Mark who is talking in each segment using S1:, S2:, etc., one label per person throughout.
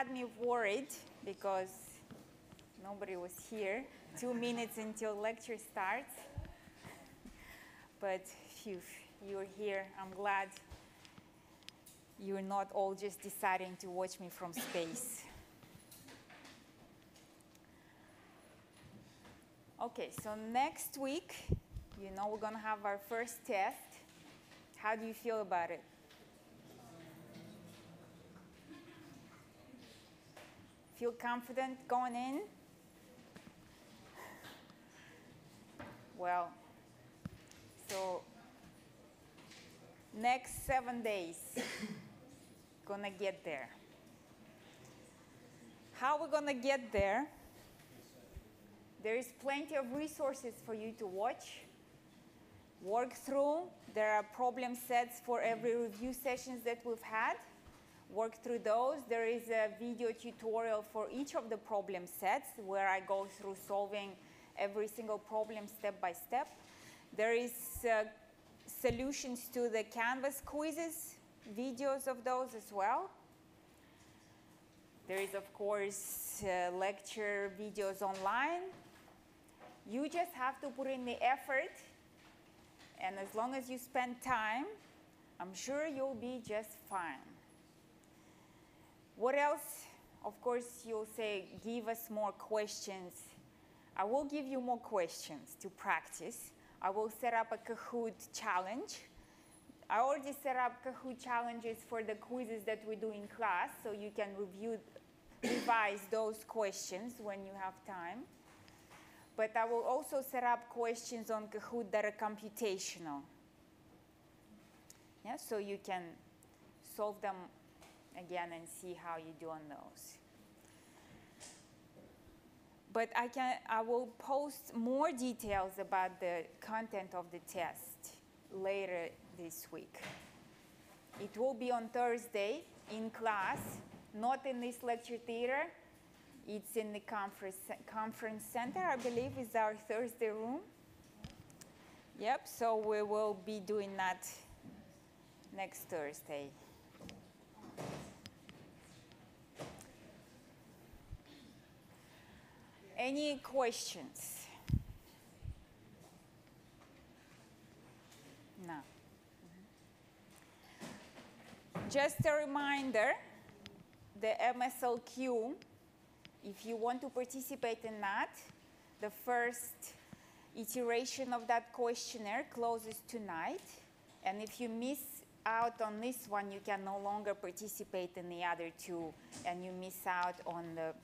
S1: had me worried because nobody was here. 2 minutes until lecture starts. But phew, you're here. I'm glad you're not all just deciding to watch me from space. Okay, so next week, you know we're going to have our first test. How do you feel about it? Feel confident going in? Well, so next 7 days, gonna get there. How we're gonna get there? There is plenty of resources for you to watch, work through. There are problem sets for every review sessions that we've had. Work through those. There is a video tutorial for each of the problem sets where I go through solving every single problem step by step. There is solutions to the Canvas quizzes, videos of those as well. There is, of course, lecture videos online. You just have to put in the effort, and as long as you spend time, I'm sure you'll be just fine. What else? Of course, you'll say, give us more questions. I will give you more questions to practice. I will set up a Kahoot challenge. I already set up Kahoot challenges for the quizzes that we do in class, so you can revise those questions when you have time. But I will also set up questions on Kahoot that are computational. Yeah, so you can solve them again and see how you do on those. But I will post more details about the content of the test later this week. It will be on Thursday in class, not in this lecture theater. It's in the conference center, I believe, is our Thursday room. Yep, so we will be doing that next Thursday. Any questions? No. Just a reminder, the MSLQ, if you want to participate in that, the first iteration of that questionnaire closes tonight. And if you miss out on this one, you can no longer participate in the other two, and you miss out on the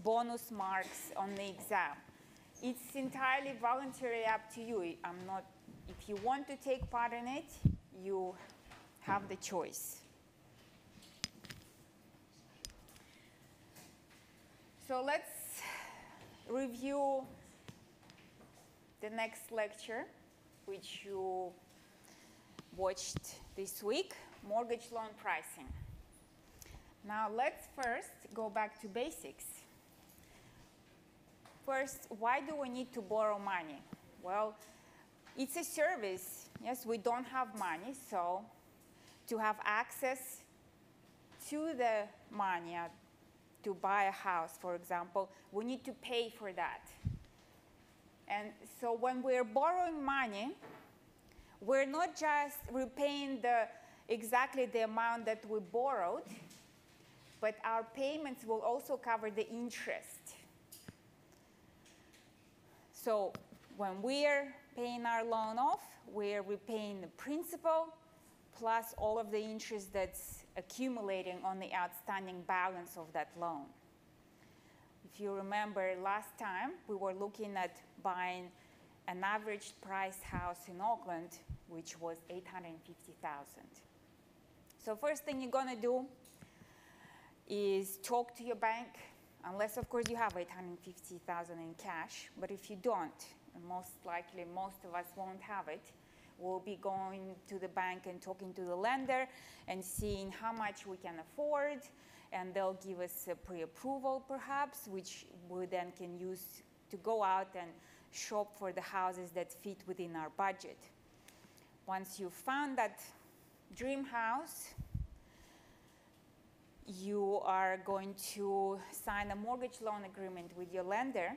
S1: bonus marks on the exam. It's entirely voluntary, up to you. If you want to take part in it, you have the choice. So let's review the next lecture, which you watched this week, mortgage loan pricing. Now let's first go back to basics. First, why do we need to borrow money? Well, it's a service. Yes, we don't have money, so to have access to the money, to buy a house, for example, we need to pay for that. And so when we're borrowing money, we're not just repaying exactly the amount that we borrowed, but our payments will also cover the interest. So when we're paying our loan off, we're repaying the principal plus all of the interest that's accumulating on the outstanding balance of that loan. If you remember last time, we were looking at buying an average priced house in Auckland, which was $850,000. So first thing you're going to do is talk to your bank, unless, of course, you have $850,000 in cash. But if you don't, and most likely most of us won't have it, we'll be going to the bank and talking to the lender and seeing how much we can afford, and they'll give us a pre-approval, perhaps, which we then can use to go out and shop for the houses that fit within our budget. Once you've found that dream house, you are going to sign a mortgage loan agreement with your lender,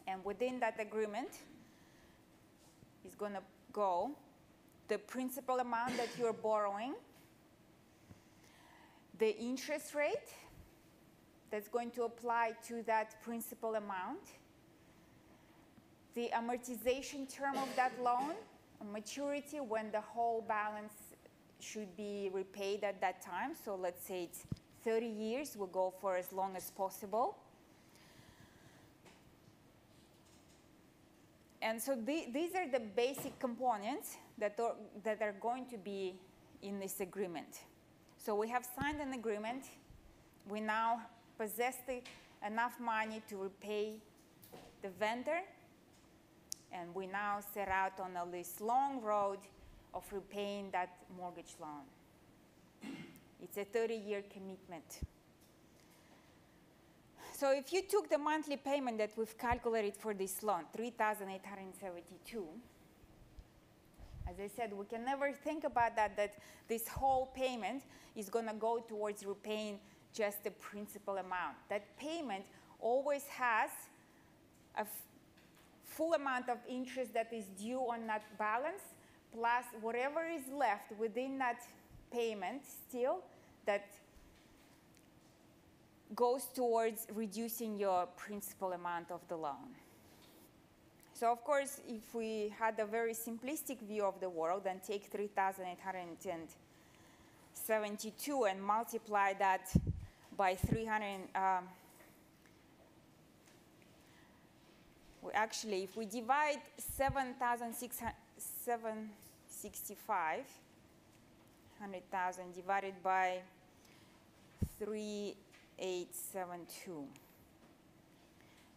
S1: and within that agreement is going to go the principal amount that you're borrowing, the interest rate that's going to apply to that principal amount, the amortization term of that loan, maturity when the whole balance should be repaid at that time. So let's say it's 30 years, we'll go for as long as possible. And so these are the basic components that are going to be in this agreement. So we have signed an agreement. We now possess enough money to repay the vendor, and we now set out on this long road of repaying that mortgage loan. It's a 30-year commitment. So if you took the monthly payment that we've calculated for this loan, $3,872, as I said, we can never think about that this whole payment is going to go towards repaying just the principal amount. That payment always has a full amount of interest that is due on that balance, plus whatever is left within that payment still that goes towards reducing your principal amount of the loan. So of course, if we had a very simplistic view of the world and take 3,872 and multiply that by 300, actually, if we divide 7,665, 100,000 divided by 3,872,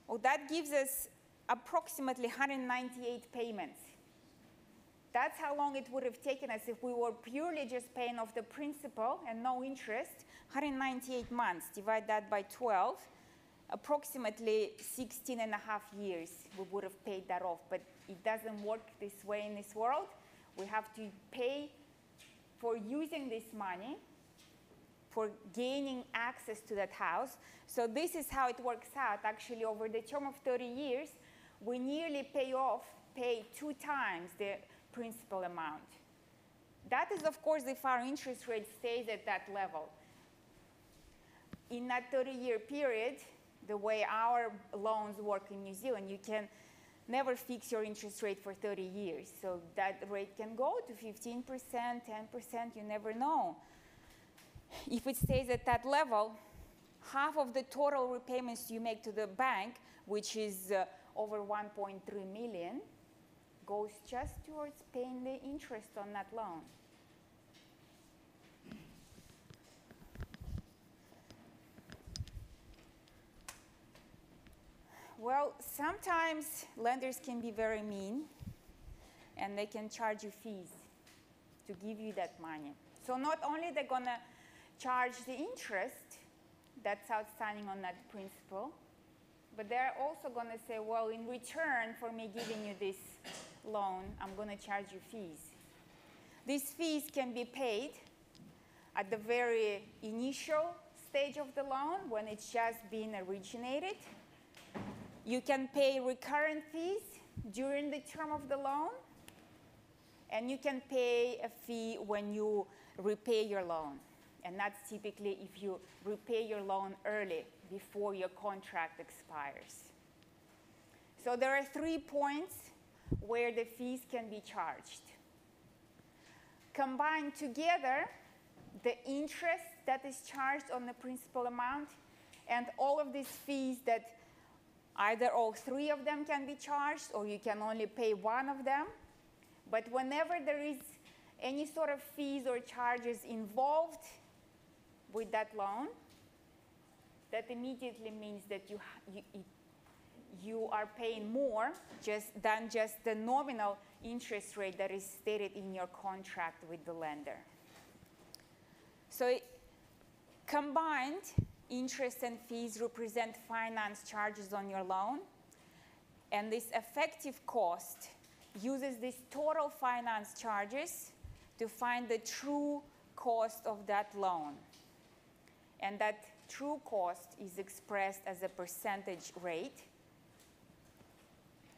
S1: well, that gives us approximately 198 payments. That's how long it would have taken us if we were purely just paying off the principal and no interest. 198 months, divide that by 12, approximately 16 and a half years we would have paid that off. But it doesn't work this way in this world. We have to pay for using this money, for gaining access to that house. So this is how it works out. Actually, over the term of 30 years, we nearly pay 2 times the principal amount. That is, of course, if our interest rate stays at that level. In that 30-year period, the way our loans work in New Zealand, you can never fix your interest rate for 30 years. So that rate can go to 15%, 10%, you never know. If it stays at that level, half of the total repayments you make to the bank, which is over 1.3 million, goes just towards paying the interest on that loan. Well, sometimes lenders can be very mean, and they can charge you fees to give you that money. So not only they're going to charge the interest that's outstanding on that principal, but they're also going to say, well, in return for me giving you this loan, I'm going to charge you fees. These fees can be paid at the very initial stage of the loan when it's just being originated. You can pay recurrent fees during the term of the loan, and you can pay a fee when you repay your loan. And that's typically if you repay your loan early, before your contract expires. So there are 3 points where the fees can be charged. Combined together, the interest that is charged on the principal amount and all of these fees that either all 3 of them can be charged or you can only pay 1 of them. But whenever there is any sort of fees or charges involved with that loan, that immediately means that you are paying more than just the nominal interest rate that is stated in your contract with the lender. So combined, interest and fees represent finance charges on your loan, and this effective cost uses these total finance charges to find the true cost of that loan. and that true cost is expressed as a percentage rate.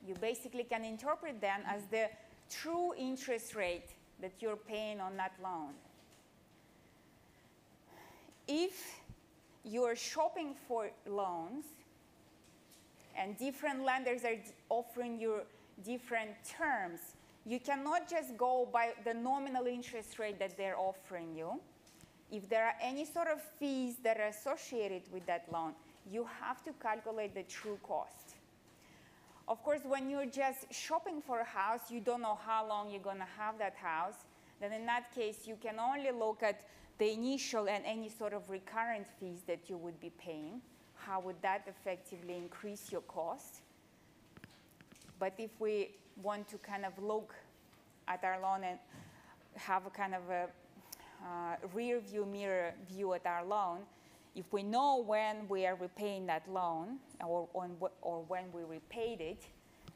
S1: You basically can interpret then as the true interest rate that you're paying on that loan. If you're shopping for loans and different lenders are offering you different terms, you cannot just go by the nominal interest rate that they're offering you. If there are any sort of fees that are associated with that loan, you have to calculate the true cost. Of course, when you're just shopping for a house, you don't know how long you're going to have that house. Then in that case, you can only look at the initial and any sort of recurrent fees that you would be paying. How would that effectively increase your cost? But if we want to kind of look at our loan and have a kind of a rear view mirror view at our loan, if we know when we are repaying that loan or when we repaid it,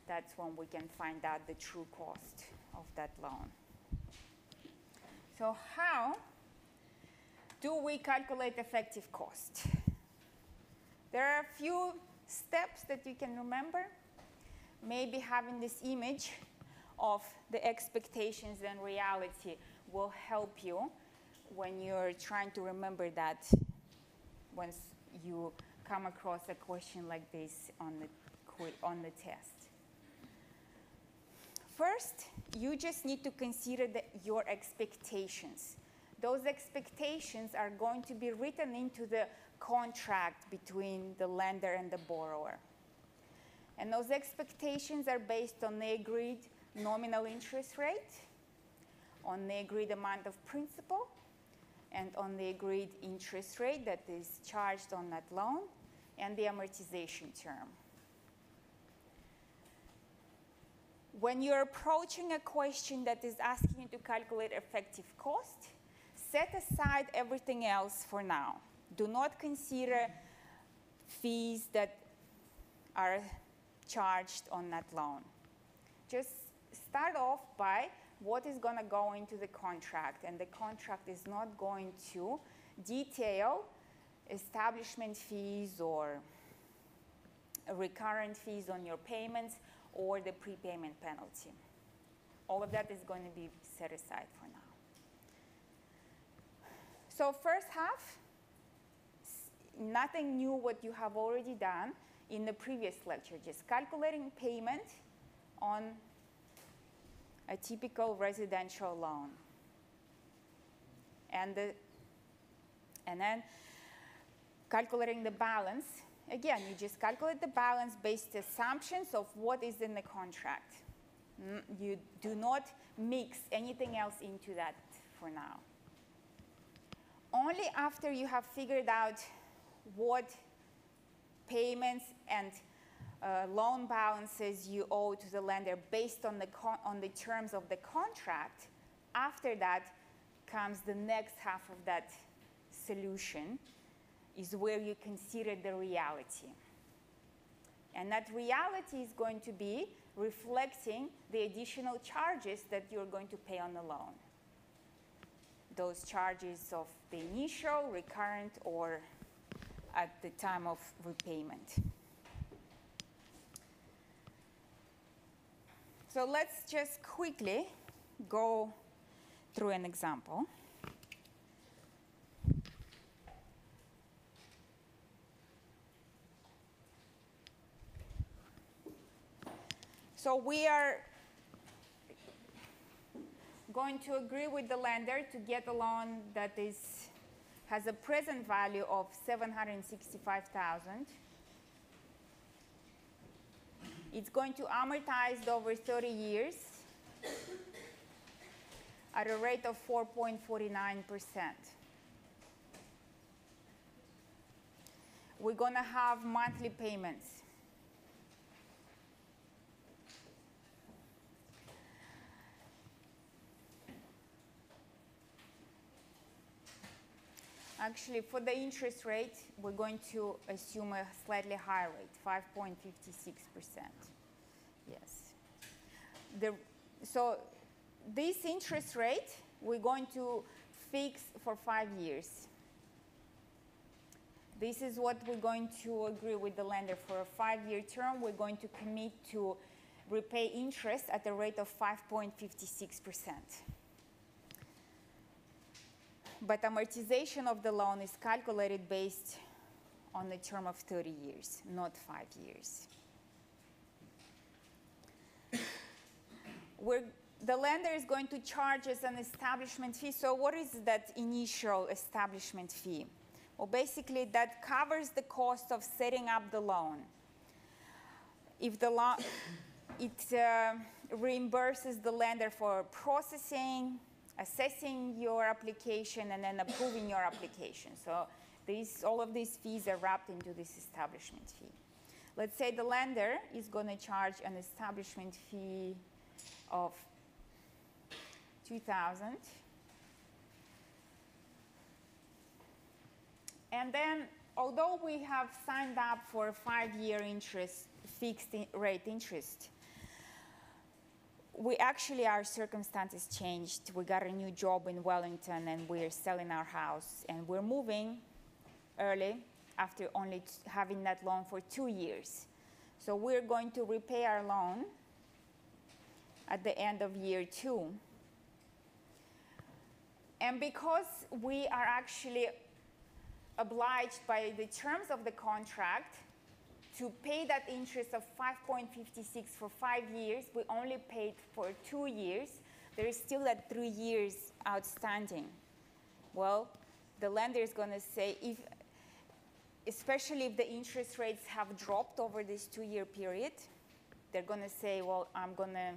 S1: that's when we can find out the true cost of that loan. So how do we calculate effective cost? There are a few steps that you can remember. Maybe having this image of the expectations and reality will help you when you're trying to remember that once you come across a question like this on the test. First, you just need to consider your expectations. Those expectations are going to be written into the contract between the lender and the borrower. And those expectations are based on the agreed nominal interest rate, on the agreed amount of principal, and on the agreed interest rate that is charged on that loan, and the amortization term. When you're approaching a question that is asking you to calculate effective cost, set aside everything else for now. Do not consider fees that are charged on that loan. Just start off by what is going to go into the contract, and the contract is not going to detail establishment fees or recurrent fees on your payments or the prepayment penalty. All of that is going to be set aside for now. So first half, nothing new what you have already done in the previous lecture, just calculating payment on a typical residential loan. And then calculating the balance. Again, you just calculate the balance based assumptions of what is in the contract. You do not mix anything else into that for now. Only after you have figured out what payments and loan balances you owe to the lender based on the terms of the contract, after that comes the next half of that solution, is where you consider the reality. And that reality is going to be reflecting the additional charges that you're going to pay on the loan. Those charges of the initial, recurrent, or at the time of repayment. So let's just quickly go through an example. So we are going to agree with the lender to get a loan that has a present value of $765,000. It's going to amortize over 30 years at a rate of 4.49%. We're going to have monthly payments. Actually, for the interest rate, we're going to assume a slightly higher rate, 5.56%. Yes. So this interest rate, we're going to fix for 5 years. This is what we're going to agree with the lender for a 5-year term. We're going to commit to repay interest at a rate of 5.56%. But amortization of the loan is calculated based on a term of 30 years, not 5 years. The lender is going to charge us an establishment fee. So what is that initial establishment fee? Well, basically, that covers the cost of setting up the loan. If the loan, it reimburses the lender for processing, assessing your application, and then approving your application. So all of these fees are wrapped into this establishment fee. Let's say the lender is going to charge an establishment fee of $2,000. And then, although we have signed up for a 5-year fixed rate interest, our circumstances changed. We got a new job in Wellington, and we're selling our house, and we're moving early after only having that loan for 2 years. So we're going to repay our loan at the end of year 2. And because we are actually obliged by the terms of the contract to pay that interest of 5.56 for 5 years, we only paid for 2 years. There is still that 3 years outstanding. Well, the lender is going to say, especially if the interest rates have dropped over this 2-year period, they're going to say, well, I'm going to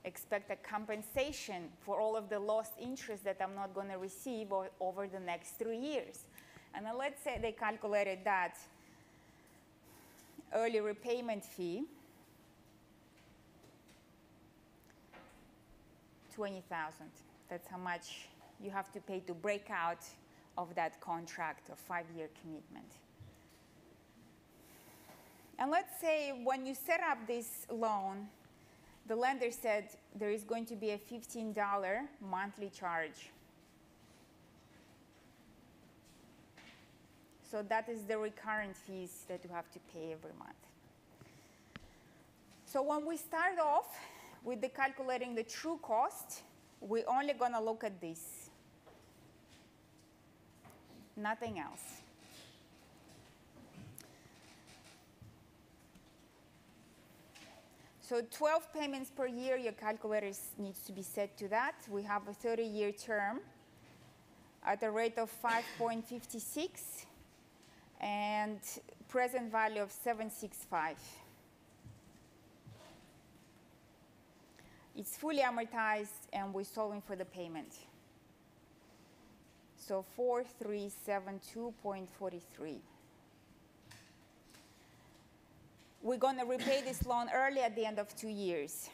S1: expect a compensation for all of the lost interest that I'm not going to receive over the next 3 years. And then let's say they calculated that early repayment fee, $20,000. That's how much you have to pay to break out of that contract of 5-year commitment. And let's say when you set up this loan, the lender said there is going to be a $15 monthly charge. So that is the recurrent fees that you have to pay every month. So when we start off with calculating the true cost, we're only going to look at this, nothing else. So 12 payments per year, your calculator needs to be set to that. We have a 30-year term at a rate of 5.56 and present value of 765. It's fully amortized, and we're solving for the payment. So 4372.43. We're going to repay this loan early at the end of 2 years.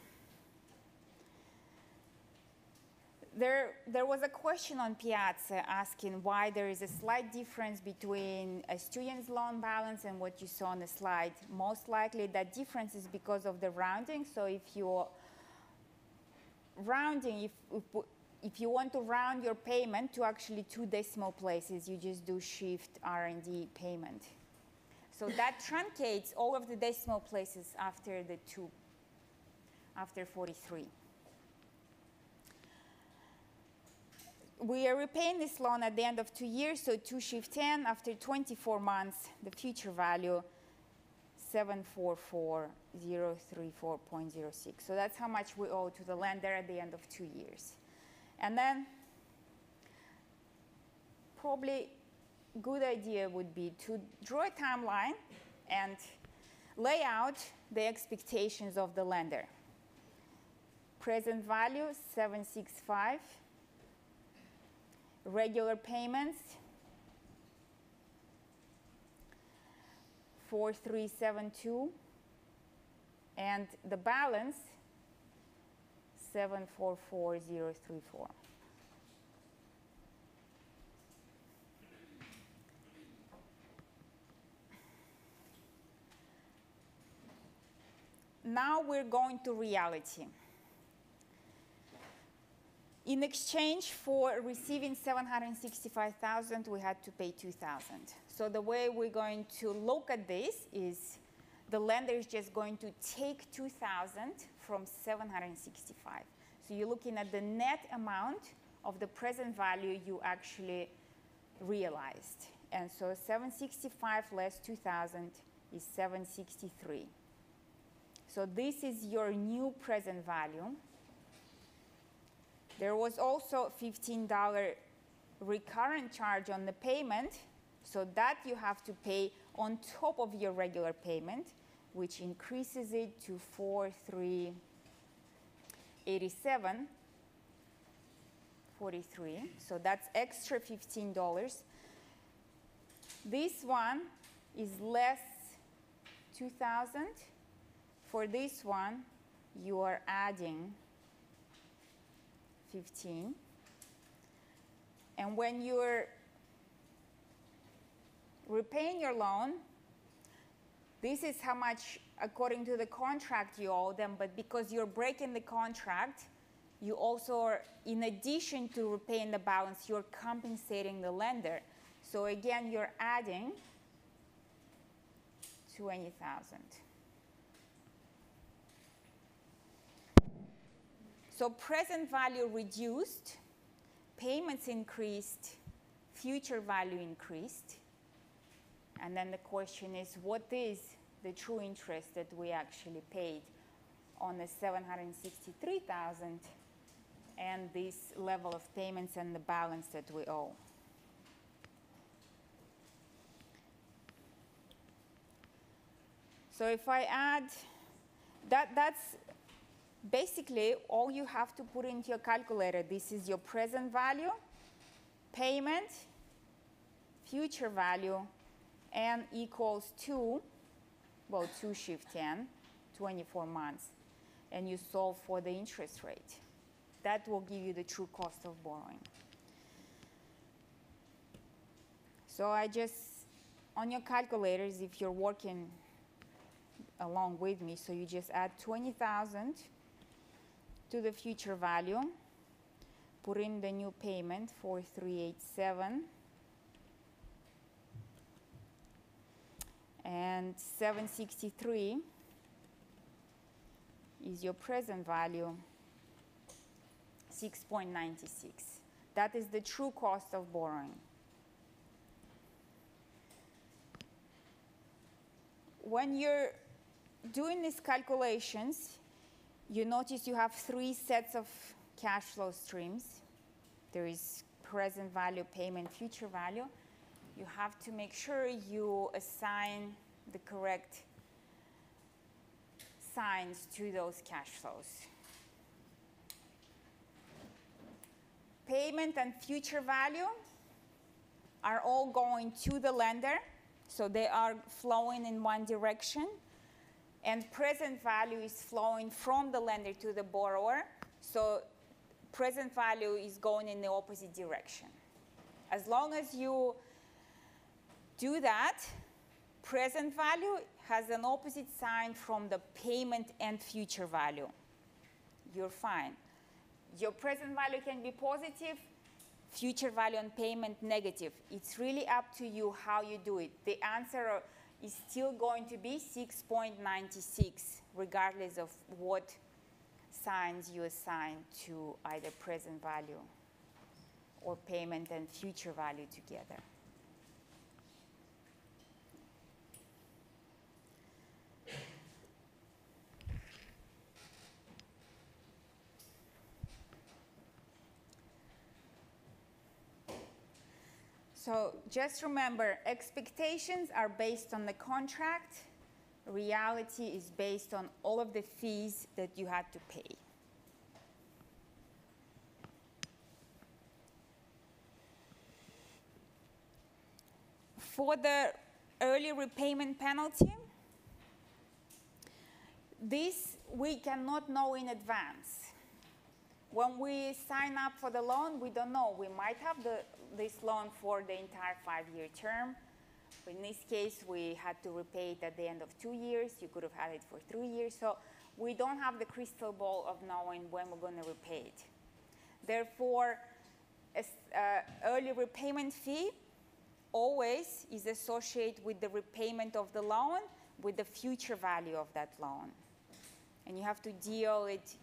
S1: There was a question on Piazza asking why there is a slight difference between a student's loan balance and what you saw on the slide. Most likely that difference is because of the rounding. So if you're rounding, if you want to round your payment to actually 2 decimal places, you just do shift R&D payment. So that truncates all of the decimal places after the 2, after 43. We are repaying this loan at the end of 2 years, so 2 shift 10. After 24 months, the future value, 744,034.06. So that's how much we owe to the lender at the end of 2 years. And then probably good idea would be to draw a timeline and lay out the expectations of the lender. Present value, 765. Regular payments, 4372. And the balance, 744,034. Now we're going to reality. In exchange for receiving $765,000, we had to pay $2,000. So the way we're going to look at this is the lender is just going to take $2,000 from $765,000. So you're looking at the net amount of the present value you actually realized. And so $765,000 less $2,000 is $763,000. So this is your new present value. There was also $15 recurrent charge on the payment, so that you have to pay on top of your regular payment, which increases it to $4,387.43. So that's extra $15. This one is less $2,000. For this one, you are adding 15. And when you're repaying your loan, this is how much, according to the contract, you owe them. But because you're breaking the contract, you also are, in addition to repaying the balance, you're compensating the lender. So again, you're adding $20,000. So present value reduced, payments increased, future value increased. And then the question is, what is the true interest that we actually paid on the $763,000 and this level of payments and the balance that we owe? So if I add, that's basically all you have to put into your calculator. This is your present value, payment, future value, and equals 2, well, 2 shift 10, 24 months. And you solve for the interest rate. That will give you the true cost of borrowing. So I just, on your calculators, if you're working along with me, so you just add 20,000 to the future value, put in the new payment, 4,387, and 763 is your present value, 6.96. That is the true cost of borrowing. When you're doing these calculations, you notice you have 3 sets of cash flow streams. There is present value, payment, future value. You have to make sure you assign the correct signs to those cash flows. Payment and future value are all going to the lender, so they are flowing in one direction. And present value is flowing from the lender to the borrower, so present value is going in the opposite direction. As long as you do that, present value has an opposite sign from the payment and future value. You're fine. Your present value can be positive, future value and payment negative. It's really up to you how you do it. The answer is still going to be 6.96, regardless of what signs you assign to either present value or payment and future value together. So just remember, expectations are based on the contract. Reality is based on all of the fees that you had to pay. For the early repayment penalty, this we cannot know in advance. When we sign up for the loan, we don't know. We might have this loan for the entire 5-year term. In this case, we had to repay it at the end of 2 years. You could have had it for 3 years. So we don't have the crystal ball of knowing when we're going to repay it. Therefore, early repayment fee always is associated with the repayment of the loan with the future value of that loan. And you have to deal it,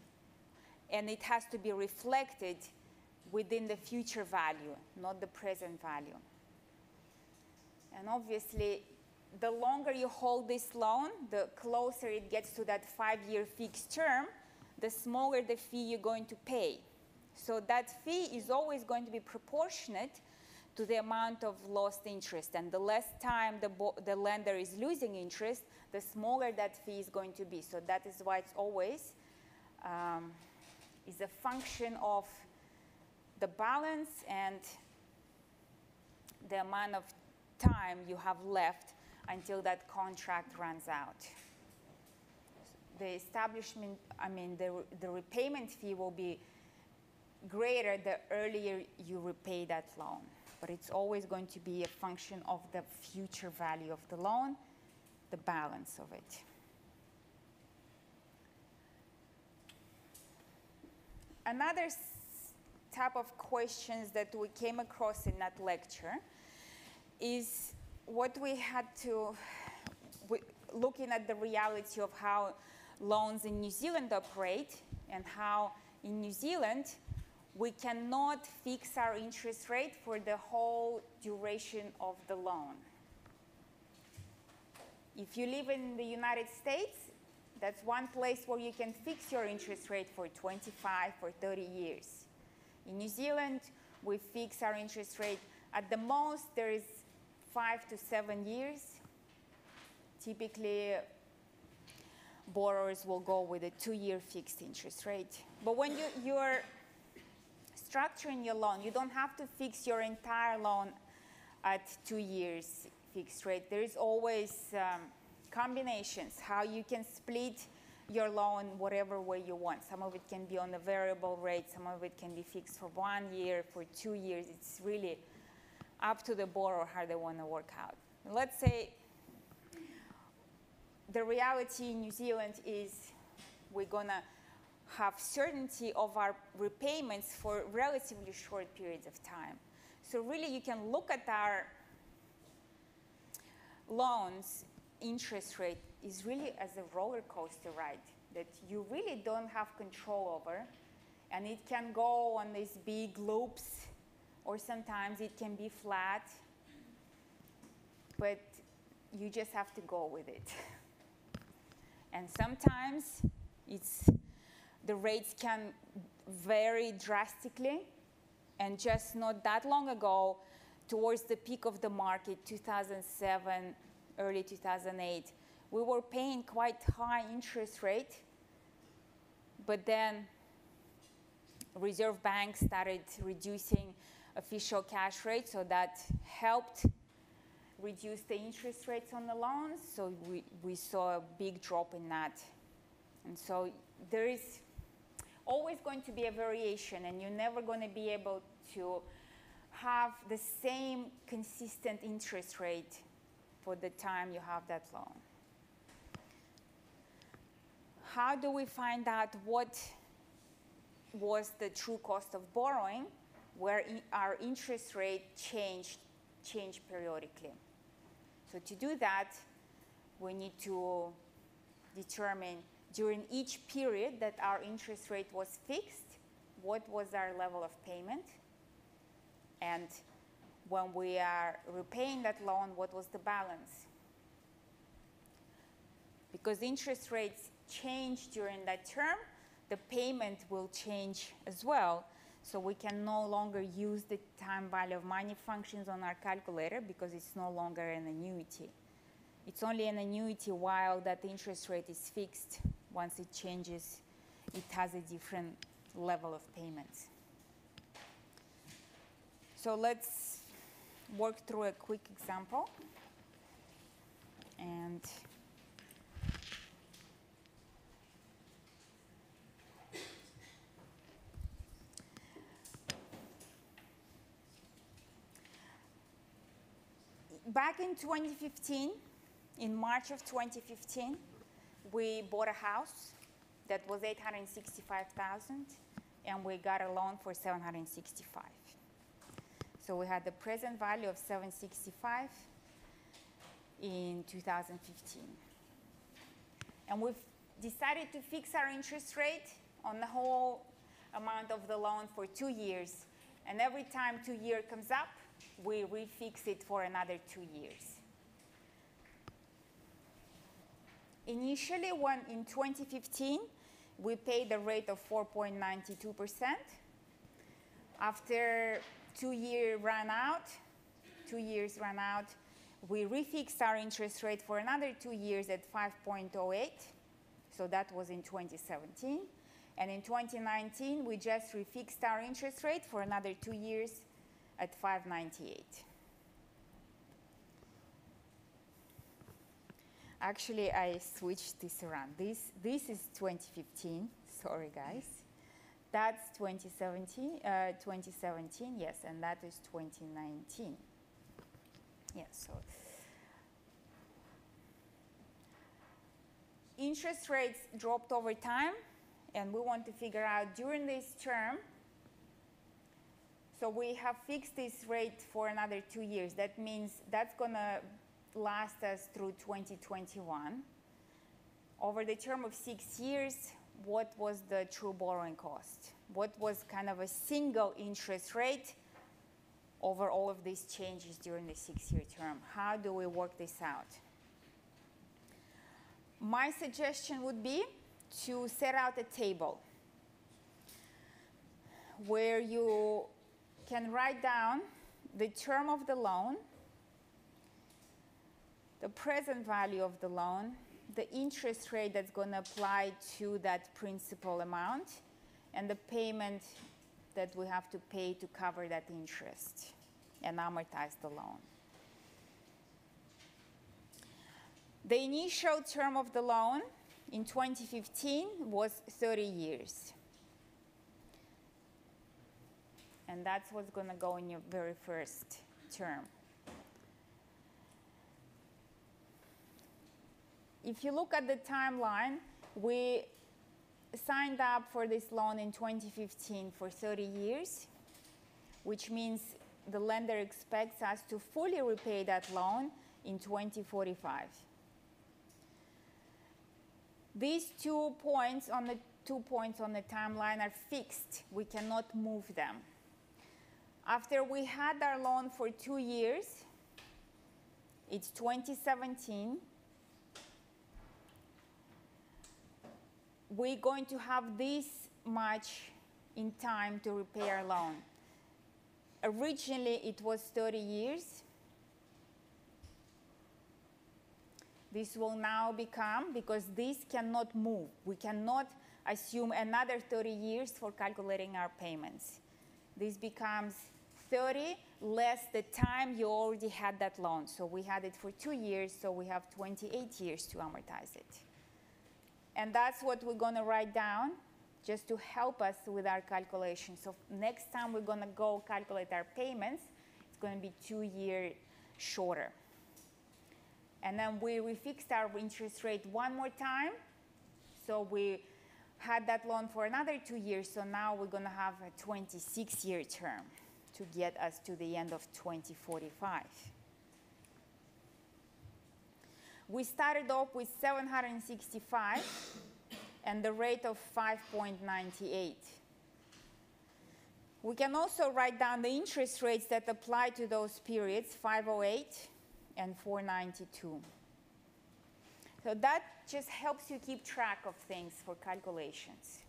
S1: and it has to be reflected within the future value, not the present value. And obviously, the longer you hold this loan, the closer it gets to that 5-year fixed term, the smaller the fee you're going to pay. So that fee is always going to be proportionate to the amount of lost interest. And the less time the lender is losing interest, the smaller that fee is going to be. So that is why it's always is a function of the balance and the amount of time you have left until that contract runs out. The establishment, the repayment fee will be greater the earlier you repay that loan. But it's always going to be a function of the future value of the loan, the balance of it. Another type of questions that we came across in that lecture is what we had to, looking at the reality of how loans in New Zealand operate, and how in New Zealand we cannot fix our interest rate for the whole duration of the loan. If you live in the United States, that's one place where you can fix your interest rate for 25 or 30 years. In New Zealand, we fix our interest rate at the most, there is 5 to 7 years. Typically, borrowers will go with a 2-year fixed interest rate. But when you're structuring your loan, you don't have to fix your entire loan at 2 years fixed rate. There is always combinations, how you can split your loan whatever way you want. Some of it can be on a variable rate, some of it can be fixed for 1 year, for 2 years. It's really up to the borrower how they want to work out. Let's say the reality in New Zealand is we're going to have certainty of our repayments for relatively short periods of time. So really you can look at our loans interest rate is really as a roller coaster ride that you really don't have control over, and it can go on these big loops, or sometimes it can be flat, but you just have to go with it. And sometimes the rates can vary drastically, and just not that long ago, towards the peak of the market, 2007, early 2008, we were paying quite high interest rate, but then Reserve Bank started reducing official cash rates, so that helped reduce the interest rates on the loans, so we saw a big drop in that. And so there is always going to be a variation, and you're never going to be able to have the same consistent interest rate for the time you have that loan. How do we find out what was the true cost of borrowing, where our interest rate changed periodically? So to do that, we need to determine during each period that our interest rate was fixed, what was our level of payment, and when we are repaying that loan, what was the balance? Because interest rates change during that term, the payment will change as well. So we can no longer use the time value of money functions on our calculator because it's no longer an annuity. It's only an annuity while that interest rate is fixed. Once it changes, it has a different level of payments. So let's work through a quick example. And back in 2015, in March of 2015, we bought a house that was $865,000. and we got a loan for 765. So we had the present value of 765 in 2015. And we've decided to fix our interest rate on the whole amount of the loan for 2 years. And every time 2 years comes up, we refix it for another 2 years. Initially, when in 2015, we paid a rate of 4.92%. After 2 years ran out, we refixed our interest rate for another 2 years at 5.08. So that was in 2017. And in 2019, we just refixed our interest rate for another 2 years at 5.98. Actually, I switched this around. This is 2015. Sorry, guys. That's 2017, yes, and that is 2019. Yes, so interest rates dropped over time, and we want to figure out during this term. So we have fixed this rate for another 2 years. That means that's going to last us through 2021. Over the term of 6 years, what was the true borrowing cost? What was kind of a single interest rate over all of these changes during the 6-year term? How do we work this out? My suggestion would be to set out a table where you can write down the term of the loan, the present value of the loan, the interest rate that's going to apply to that principal amount, and the payment that we have to pay to cover that interest and amortize the loan. The initial term of the loan in 2015 was 30 years. And that's what's going to go in your very first term. If you look at the timeline, we signed up for this loan in 2015 for 30 years, which means the lender expects us to fully repay that loan in 2045. These 2 points on the timeline are fixed. We cannot move them. After we had our loan for 2 years, it's 2017, we're going to have this much in time to repay our loan. Originally, it was 30 years. This will now become, because this cannot move, we cannot assume another 30 years for calculating our payments. This becomes 30 less the time you already had that loan. So we had it for 2 years, so we have 28 years to amortize it. And that's what we're going to write down just to help us with our calculation. So next time we're going to go calculate our payments, it's going to be 2 years shorter. And then we refixed our interest rate one more time. So we had that loan for another 2 years. So now we're going to have a 26-year term to get us to the end of 2045. We started off with 765 and the rate of 5.98. We can also write down the interest rates that apply to those periods, 508 and 492. So that just helps you keep track of things for calculations.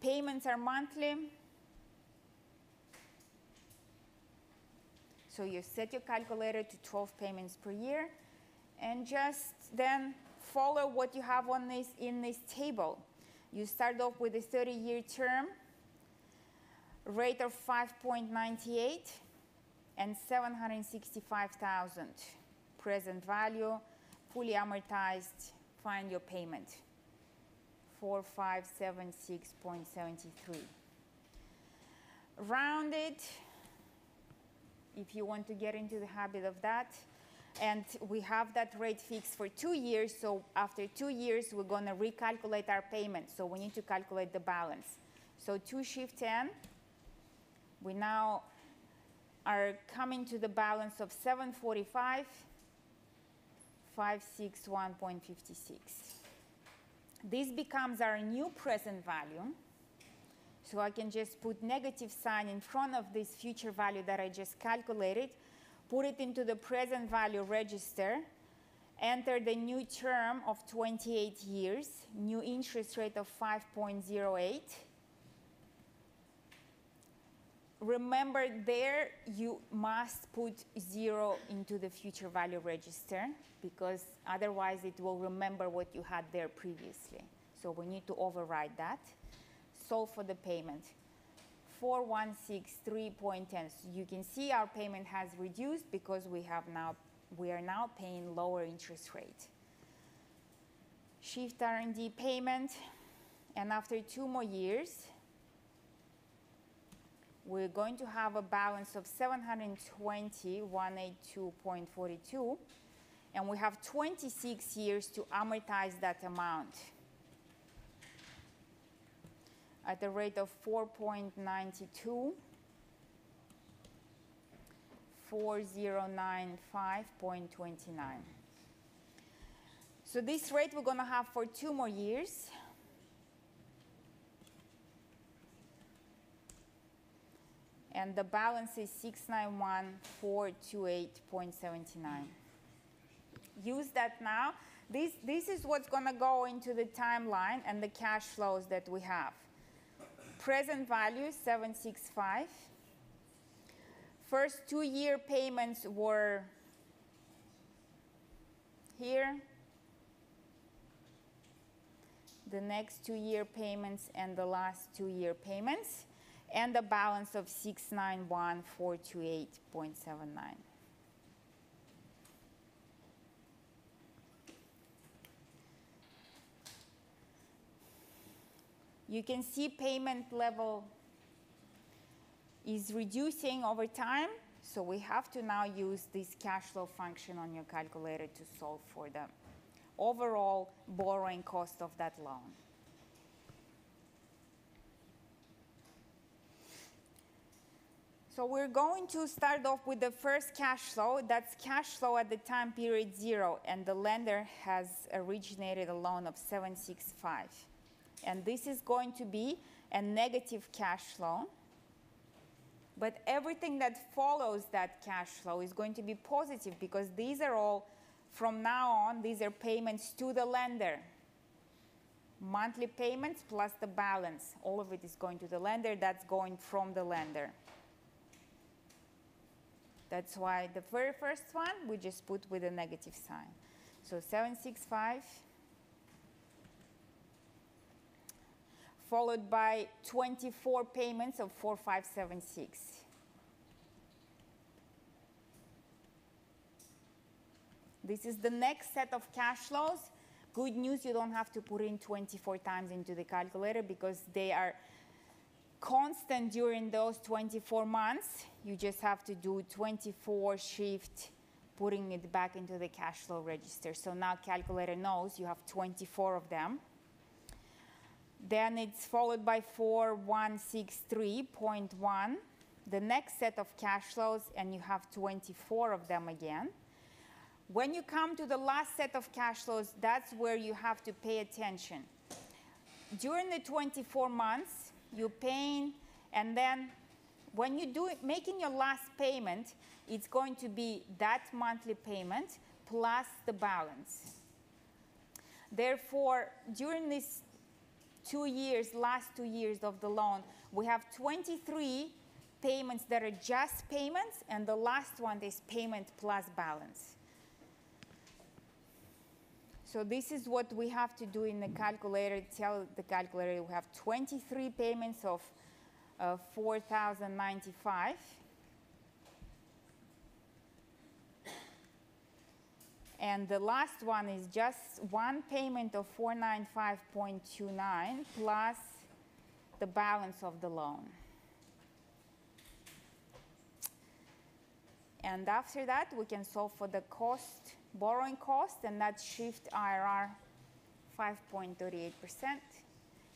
S1: Payments are monthly. So you set your calculator to 12 payments per year, and just then follow what you have on in this table. You start off with a 30-year term, rate of 5.98, and 765,000 present value, fully amortized. Find your payment, 4576.73. Round it if you want to get into the habit of that. And we have that rate fixed for 2 years, so after 2 years, we're going to recalculate our payment. So we need to calculate the balance. So 2 shift n, we now are coming to the balance of 745, 561.56. This becomes our new present value. So I can just put negative sign in front of this future value that I just calculated, put it into the present value register, enter the new term of 28 years, new interest rate of 5.08. Remember there, you must put 0 into the future value register because otherwise it will remember what you had there previously. So we need to override that. Solve for the payment. 4163.10. So you can see our payment has reduced because we are now paying lower interest rate. Shift R&D payment, and after 2 more years, we're going to have a balance of 720,182.42, and we have 26 years to amortize that amount at the rate of 4.92, 4095.29. So this rate we're going to have for 2 more years. And the balance is 691,428.79. Use that now. This is what's going to go into the timeline and the cash flows that we have. Present value, 765. First 2-year payments were here. The next 2-year payments and the last 2-year payments, and a balance of 691,428.79. You can see payment level is reducing over time, so we have to now use this cash flow function on your calculator to solve for the overall borrowing cost of that loan. So we're going to start off with the first cash flow. That's cash flow at the time period 0, and the lender has originated a loan of 765. And this is going to be a negative cash flow. But everything that follows that cash flow is going to be positive because these are all, from now on, these are payments to the lender. Monthly payments plus the balance. All of it is going to the lender. That's going from the lender. That's why the very first one we just put with a negative sign. So 765 followed by 24 payments of 4576. This is the next set of cash flows. Good news, you don't have to put in 24 times into the calculator because they are constant during those 24 months. You just have to do 24 shift, putting it back into the cash flow register. So now calculator knows you have 24 of them. Then it's followed by 4163.1, the next set of cash flows, and you have 24 of them again. When you come to the last set of cash flows, that's where you have to pay attention. During the 24 months, you're paying, and then when you do it, making your last payment, it's going to be that monthly payment plus the balance. Therefore, during these 2 years, last 2 years of the loan, we have 23 payments that are just payments, and the last one is payment plus balance. So this is what we have to do in the calculator. Tell the calculator we have 23 payments of 4,095. And the last one is just one payment of 495.29 plus the balance of the loan. And after that, we can solve for the cost, borrowing cost, and that shift IRR 5.38%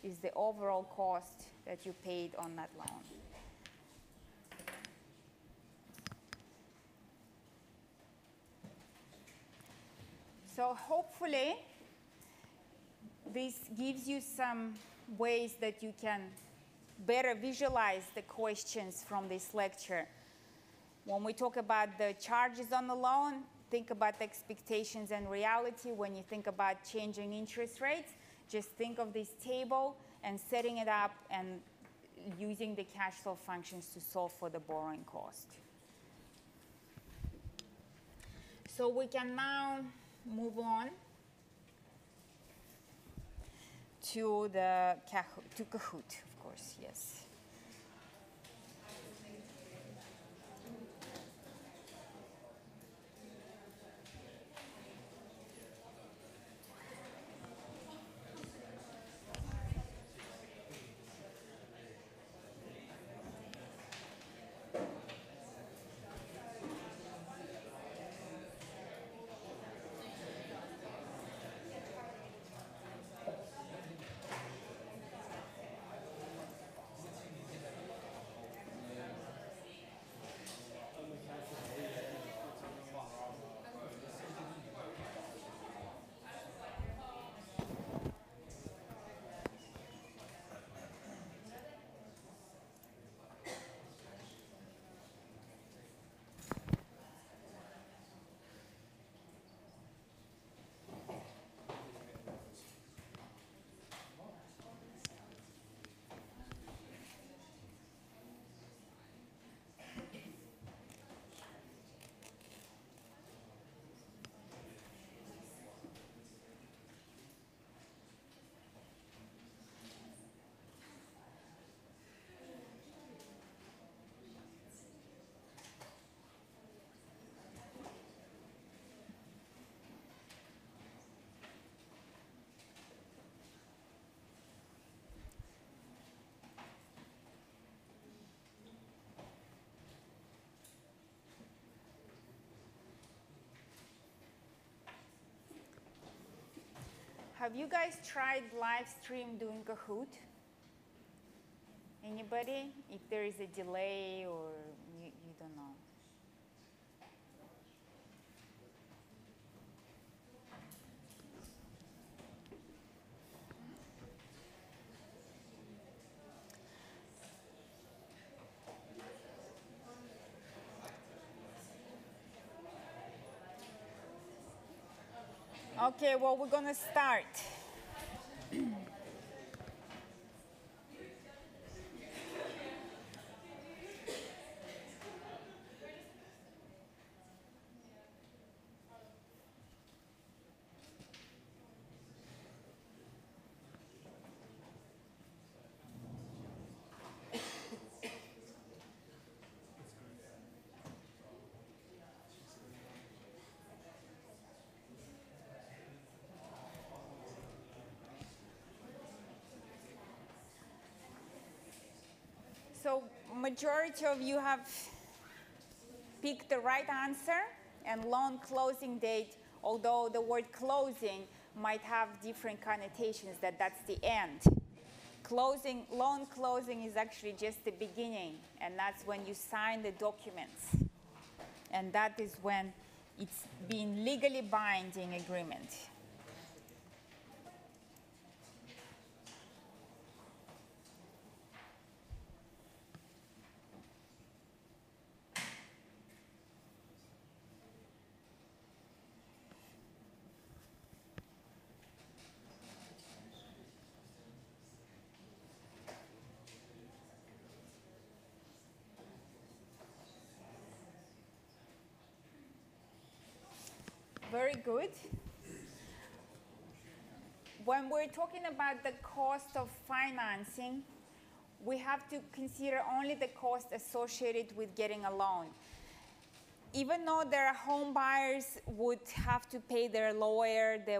S1: is the overall cost that you paid on that loan. So hopefully, this gives you some ways that you can better visualize the questions from this lecture. When we talk about the charges on the loan, think about the expectations and reality. When you think about changing interest rates, just think of this table and setting it up and using the cash flow functions to solve for the borrowing cost. So we can now move on to Kahoot, of course, yes. Have you guys tried live stream doing Kahoot? Anybody? If there is a delay or you don't know. Okay, well, we're going to start. So majority of you have picked the right answer, and loan closing date, although the word closing might have different connotations, that's the end. Loan closing is actually just the beginning, and that's when you sign the documents. And that is when it's been legally binding agreement. Very good. When we're talking about the cost of financing, we have to consider only the cost associated with getting a loan. Even though their home buyers would have to pay their lawyer, they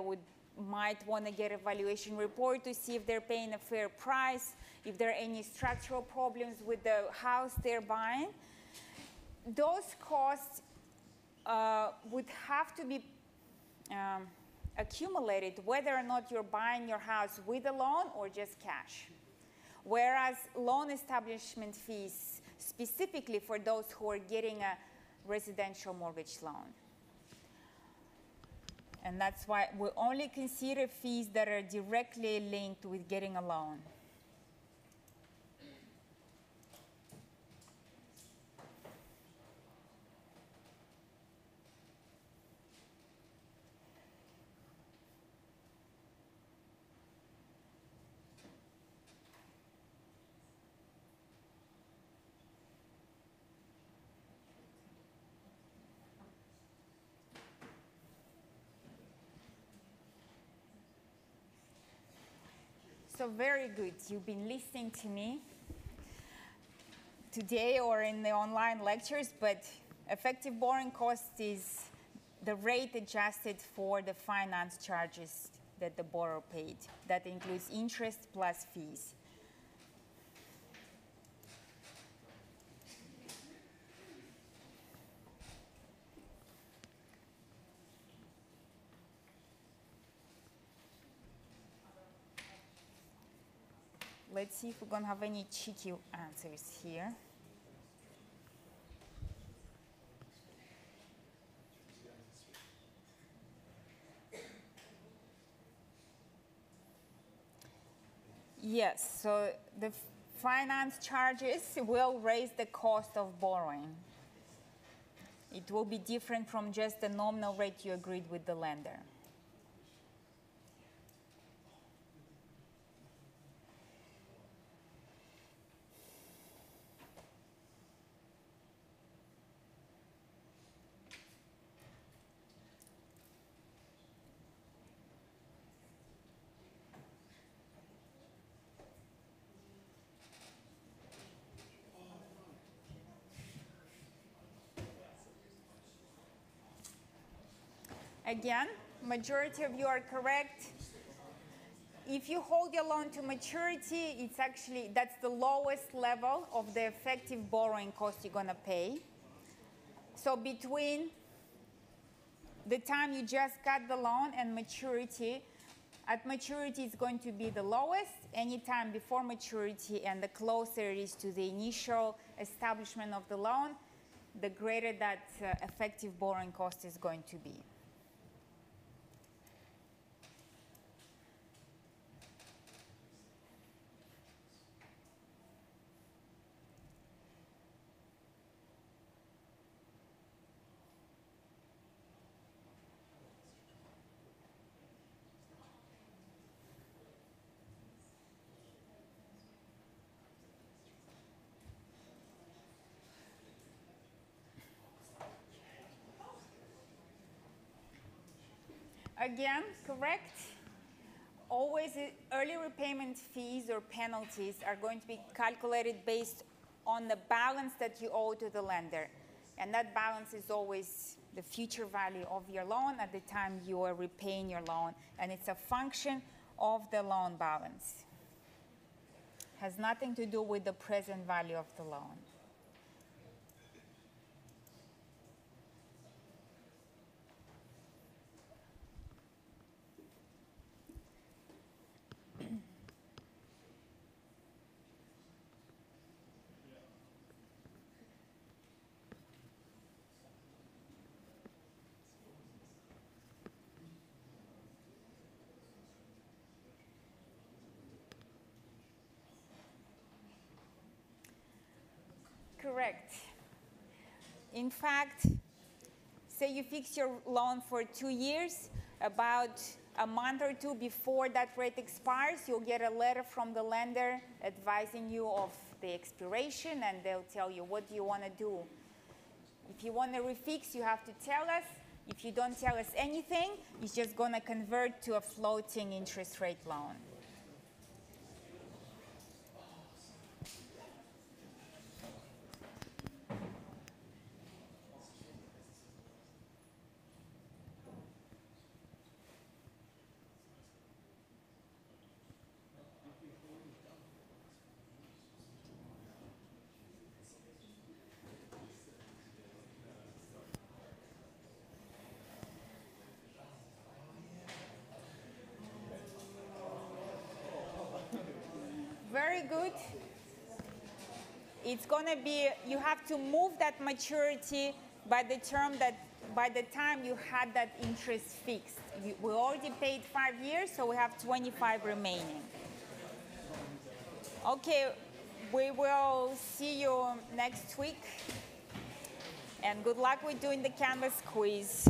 S1: might want to get a valuation report to see if they're paying a fair price, if there are any structural problems with the house they're buying. Those costs would have to be accumulated whether or not you're buying your house with a loan or just cash. Whereas loan establishment fees, specifically for those who are getting a residential mortgage loan. And that's why we only consider fees that are directly linked with getting a loan. So very good. You've been listening to me today or in the online lectures, but effective borrowing cost is the rate adjusted for the finance charges that the borrower paid. That includes interest plus fees. Let's see if we're going to have any cheeky answers here. Yes, so the finance charges will raise the cost of borrowing. It will be different from just the nominal rate you agreed with the lender. Again, majority of you are correct. If you hold your loan to maturity, it's actually, that's the lowest level of the effective borrowing cost you're going to pay. So between the time you just got the loan and maturity, at maturity it's going to be the lowest. Anytime before maturity and the closer it is to the initial establishment of the loan, the greater that effective borrowing cost is going to be. Again, correct. Always early repayment fees or penalties are going to be calculated based on the balance that you owe to the lender. And that balance is always the future value of your loan at the time you are repaying your loan. And it's a function of the loan balance. Has nothing to do with the present value of the loan. Correct. In fact, say you fix your loan for 2 years, about a month or two before that rate expires, you'll get a letter from the lender advising you of the expiration, and they'll tell you, what do you want to do? If you want to refix, you have to tell us. If you don't tell us anything, it's just going to convert to a floating interest rate loan. very good. It's going to be, you have to move that maturity by the time you had that interest fixed. We already paid 5 years, so we have 25 remaining. Okay, we will see you next week. And good luck with doing the Canvas quiz.